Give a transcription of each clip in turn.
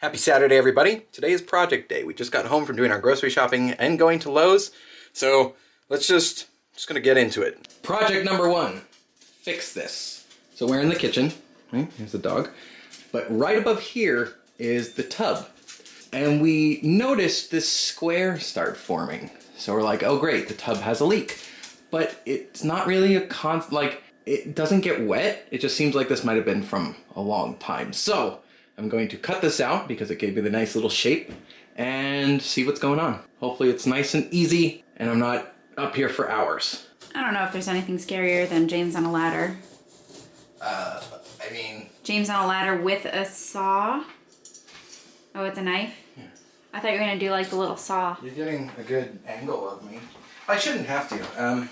Happy Saturday, everybody. Today is project day. We just got home from doing our grocery shopping and going to Lowe's. So let's just gonna get into it. Project number one, fix this. So we're in the kitchen, right? Here's the dog. But right above here is the tub. And we noticed this square start forming. So we're like, oh great, the tub has a leak. But it's not really a it doesn't get wet. It just seems like this might have been from a long time. So I'm going to cut this out because it gave me the nice little shape and see what's going on. Hopefully it's nice and easy and I'm not up here for hours. I don't know if there's anything scarier than James on a ladder. James on a ladder with a saw. Oh, it's a knife? Yeah. I thought you were gonna do like the little saw. You're getting a good angle of me. I shouldn't have to,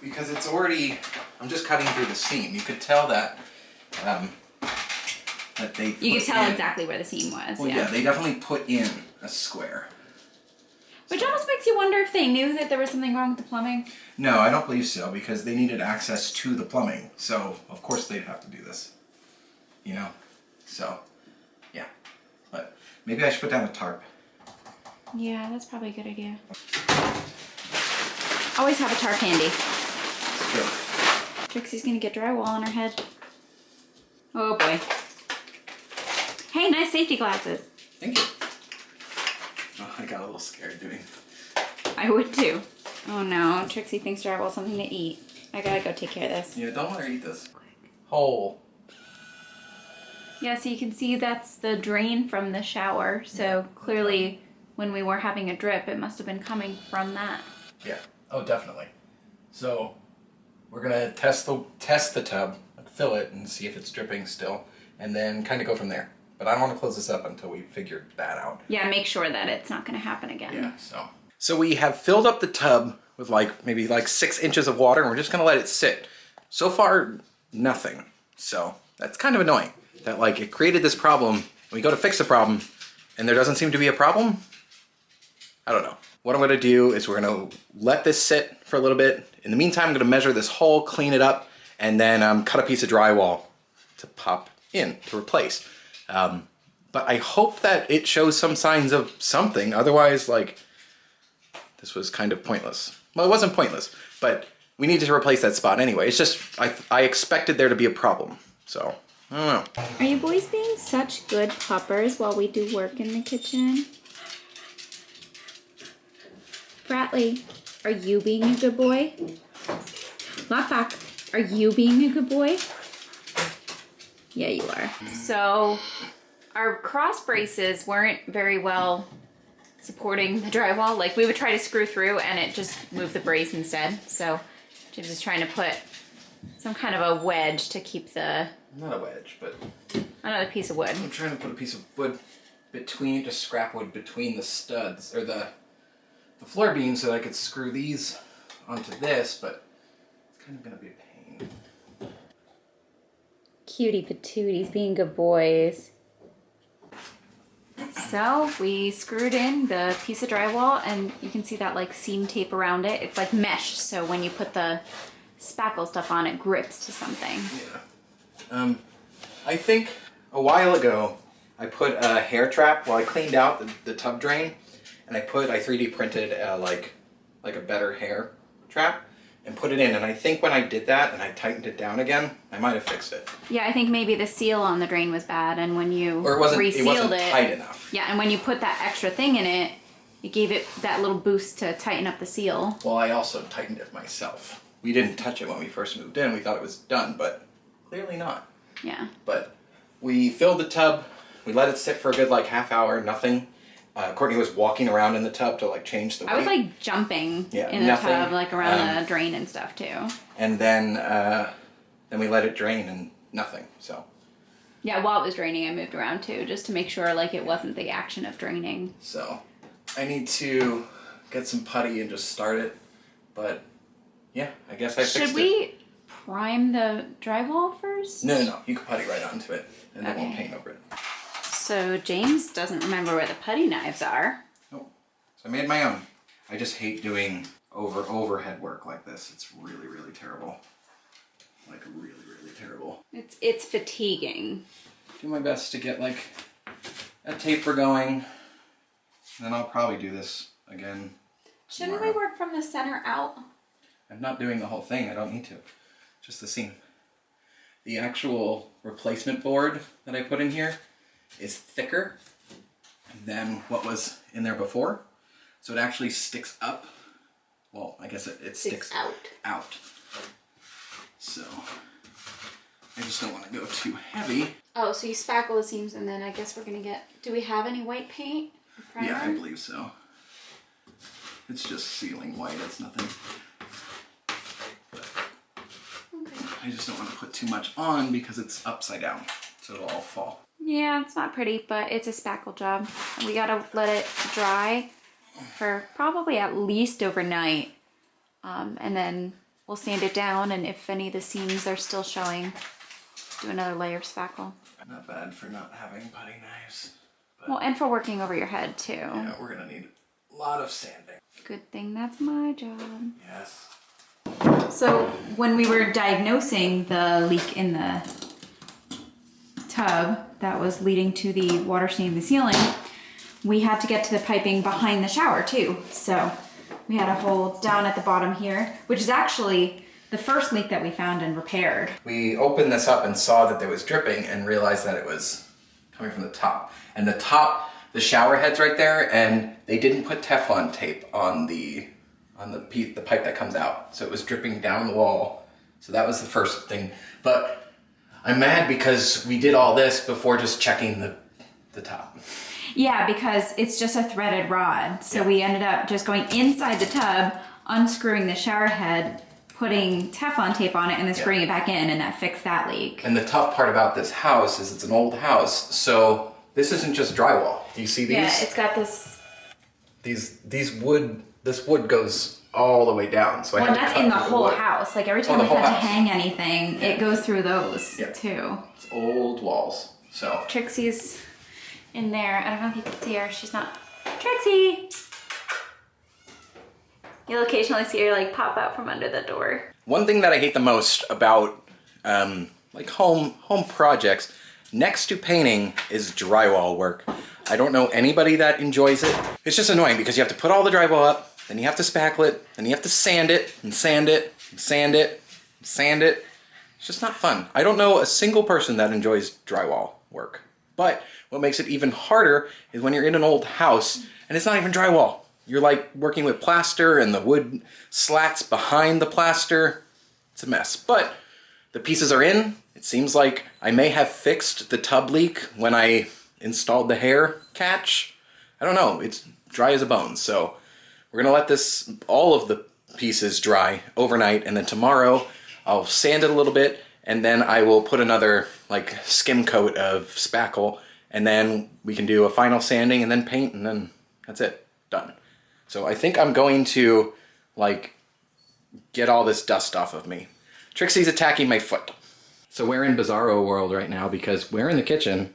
because it's already, I'm just cutting through the seam. You could tell that, You could tell exactly where the seam was. Well, yeah, they definitely put in a square. Which almost makes you wonder if they knew that there was something wrong with the plumbing. No, I don't believe so, because they needed access to the plumbing. So, of course they'd have to do this. You know? So, yeah. But maybe I should put down a tarp. Yeah, that's probably a good idea. Always have a tarp handy. It's true. Trixie's gonna get drywall on her head. Oh boy. Hey, nice safety glasses. Thank you. Oh, I got a little scared doing. I would too. Oh no, Trixie thinks drywall's something to eat. I gotta go take care of this. Yeah, don't let her eat this. Hole. Yeah, so you can see that's the drain from the shower. So clearly when we were having a drip, it must have been coming from that. Yeah. Oh, definitely. So we're gonna test the tub, fill it, and see if it's dripping still, and then kind of go from there. But I don't want to close this up until we figure that out. Yeah, make sure that it's not going to happen again. Yeah. So we have filled up the tub with maybe 6 inches of water, and we're just gonna let it sit. So far, nothing. So that's kind of annoying. That it created this problem. And we go to fix the problem, and there doesn't seem to be a problem. I don't know. What I'm gonna do is we're gonna let this sit for a little bit. In the meantime, I'm gonna measure this hole, clean it up, and then cut a piece of drywall to pop in, to replace. But I hope that it shows some signs of something. Otherwise, this was kind of pointless. Well, it wasn't pointless, but we needed to replace that spot anyway. It's just, I expected there to be a problem. So, I don't know. Are you boys being such good puppers while we do work in the kitchen? Bradley, are you being a good boy? Lockback, are you being a good boy? Yeah, you are. So, our cross braces weren't very well supporting the drywall. We would try to screw through and it just moved the brace instead. So, James is trying to put some kind of a wedge to keep the... Not a wedge, but... Another piece of wood. I'm trying to put a piece of wood between, just scrap wood between the studs, or the floor beams so that I could screw these onto this, but it's kind of gonna be a pain. Cutie patooties being good boys. So we screwed in the piece of drywall and you can see that seam tape around it. It's mesh, so when you put the spackle stuff on, it grips to something. Yeah. I think a while ago I put a hair trap while I cleaned out the tub drain, and I 3D printed a better hair trap and put it in, and I think when I did that and I tightened it down again, I might have fixed it. Yeah, I think maybe the seal on the drain was bad, and when you resealed it, tight enough. Yeah, and when you put that extra thing in it, it gave it that little boost to tighten up the seal. Well, I also tightened it myself. We didn't touch it when we first moved in. We thought it was done, but clearly not. Yeah. But we filled the tub. We let it sit for a good half hour, nothing. Courtney was walking around in the tub to like change the weight. I was jumping in the tub, around the drain and stuff too. And then we let it drain and nothing. So. Yeah, while it was draining, I moved around too, just to make sure like it wasn't the action of draining. So, I need to get some putty and just start it. But yeah, I guess I fixed it. Should we prime the drywall first? No. You can putty right onto it, and then we'll paint over it. So James doesn't remember where the putty knives are. Oh, so I made my own. I just hate doing overhead work like this. It's really, really terrible. Like really, really terrible. It's fatiguing. Do my best to get like that tape we're going. And then I'll probably do this again. Shouldn't tomorrow. we work from the center out? I'm not doing the whole thing, I don't need to. Just the seam. The actual replacement board that I put in here is thicker than what was in there before. So it actually sticks up. Well, I guess it sticks out. So I just don't want to go too heavy. Oh, so you spackle the seams and then I guess we're gonna get, do we have any white paint? Primer? Yeah, I believe so. It's just sealing white, it's nothing. But Okay. I just don't want to put too much on because it's upside down, so it'll all fall. Yeah, it's not pretty, but it's a spackle job. And we gotta let it dry for probably at least overnight. And then we'll sand it down, and if any of the seams are still showing, do another layer of spackle. Not bad for not having putty knives. But Well, and for working over your head too. yeah, we're gonna need a lot of sanding. Good thing that's my job. Yes. So when we were diagnosing the leak in the tub that was leading to the water staining the ceiling, we had to get to the piping behind the shower too. So we had a hole down at the bottom here, which is actually the first leak that we found and repaired. We opened this up and saw that there was dripping and realized that it was coming from the top. And the top, the shower head's right there, and they didn't put Teflon tape on the pipe that comes out. So it was dripping down the wall. So that was the first thing. But I'm mad because we did all this before just checking the top. Yeah, because it's just a threaded rod. So Yeah. we ended up just going inside the tub, unscrewing the shower head, putting Teflon tape on it, and then screwing it back in, and that fixed that leak. And the tough part about this house is it's an old house, so this isn't just drywall. Do you see these? Yeah, it's got this. This wood goes all the way down. So I Well, had to that's cut in the through whole wood. house. Like every time the we've whole had to house. hang anything, it goes through those Yeah. too. It's old walls. So Trixie's in there. I don't know if you can see her. She's not. Trixie! You'll occasionally see her like pop out from under the door. one thing that I hate the most about like home projects next to painting is drywall work. I don't know anybody that enjoys it. It's just annoying because you have to put all the drywall up, then you have to spackle it, then you have to sand it and sand it and sand it and sand it. It's just not fun. I don't know a single person that enjoys drywall work. But what makes it even harder is when you're in an old house and it's not even drywall. You're like working with plaster and the wood slats behind the plaster. It's a mess. But the pieces are in. It seems like I may have fixed the tub leak when I installed the hair catch. I don't know. It's dry as a bone. So we're gonna let all of the pieces dry overnight, and then tomorrow I'll sand it a little bit, and then I will put another like skim coat of spackle, and then we can do a final sanding and then paint, and then that's it. Done. So I think I'm going to like get all this dust off of me. Trixie's attacking my foot. So we're in Bizarro world right now because we're in the kitchen.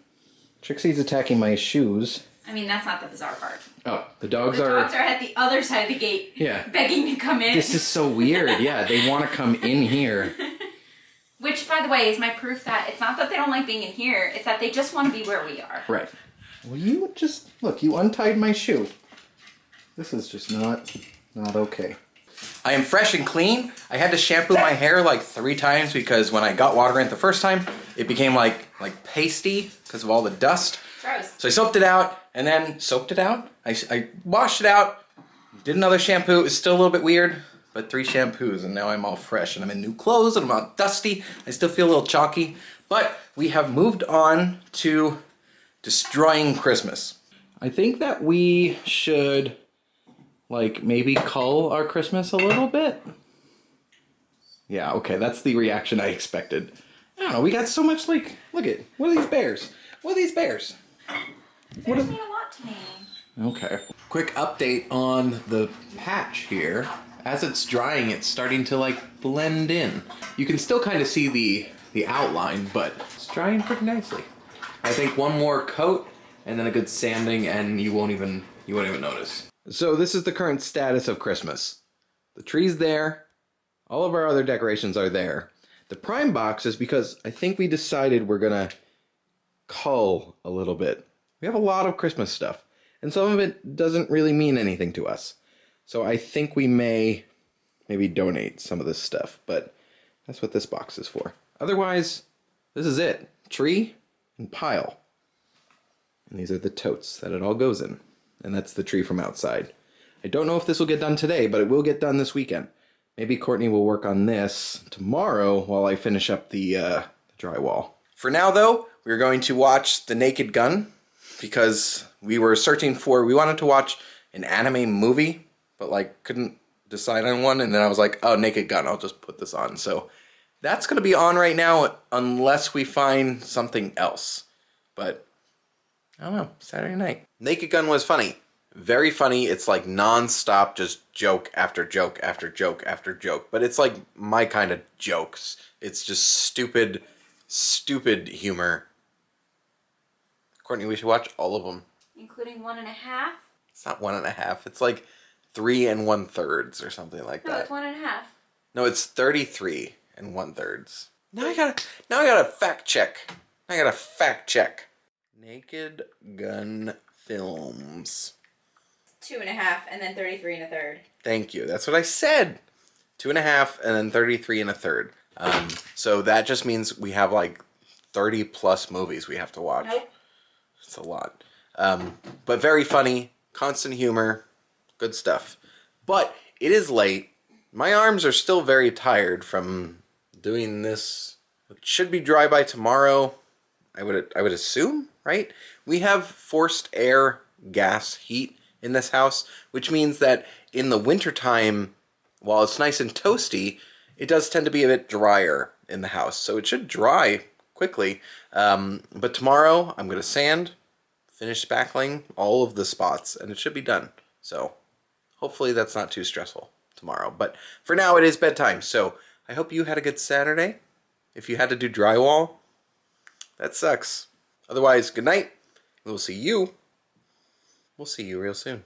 Trixie's attacking my shoes. I mean, that's not the bizarre part. Oh, the dogs The are... dogs are at the other side of the gate, Yeah. begging to come in. This is so weird. Yeah, they want to come in here. Which, by the way, is my proof that it's not that they don't like being in here, it's that they just want to be where we are. Right. Well, you just... Look, you untied my shoe. This is just not okay. I am fresh and clean. I had to shampoo my hair like 3 times because when I got water in it the first time, it became like pasty because of all the dust. Gross. So I soaped it out and then soaked it out. I washed it out, did another shampoo. It was still a little bit weird, but 3 shampoos and now I'm all fresh and I'm in new clothes and I'm all dusty. I still feel a little chalky, but we have moved on to destroying Christmas. I think that we should like maybe cull our Christmas a little bit. Yeah, okay, that's the reaction I expected. I don't know, we got so much like, look at, what are these bears? What are these bears? Bears mean a lot to me. Okay. Quick update on the patch here. As it's drying, it's starting to like blend in. You can still kind of see the outline, but it's drying pretty nicely. I think one more coat and then a good sanding and you won't even notice. So this is the current status of Christmas. The tree's there. All of our other decorations are there. The prime box is because I think we decided we're gonna cull a little bit we have a lot of Christmas stuff, and some of it doesn't really mean anything to us. So I think we may maybe donate some of this stuff, but that's what this box is for. Otherwise, this is it. Tree and pile. And these are the totes that it all goes in. And that's the tree from outside. I don't know if this will get done today, but it will get done this weekend. Maybe Courtney will work on this tomorrow while I finish up the drywall. For now, though, we're going to watch The Naked Gun because we were searching we wanted to watch an anime movie, but like couldn't decide on one. And then I was like, oh, Naked Gun, I'll just put this on. So that's going to be on right now unless we find something else. But I don't know, Saturday night. Naked Gun was funny. Very funny. It's like non-stop, just joke after joke after joke after joke. But it's like my kind of jokes. It's just stupid humor. Courtney, we should watch all of them. Including 1.5? It's not 1.5. It's like 3 1/3 or something like that. No, it's 1.5. No, it's 33 1/3. Now I gotta fact check. Naked Gun Films. 2.5 and then 33 1/3. Thank you. That's what I said. 2.5 and then 33 1/3. So that just means we have like 30 plus movies we have to watch. Nope. It's a lot. But very funny, constant humor, good stuff. But it is late. My arms are still very tired from doing this. It should be dry by tomorrow. I would assume, right? We have forced air gas heat in this house, which means that in the wintertime, while it's nice and toasty, it does tend to be a bit drier in the house. So it should dry quickly. But tomorrow I'm going to sand, finish spackling all of the spots, and it should be done. So hopefully that's not too stressful tomorrow. But for now it is bedtime. So I hope you had a good Saturday. If you had to do drywall, that sucks. Otherwise, good night. We'll see you real soon.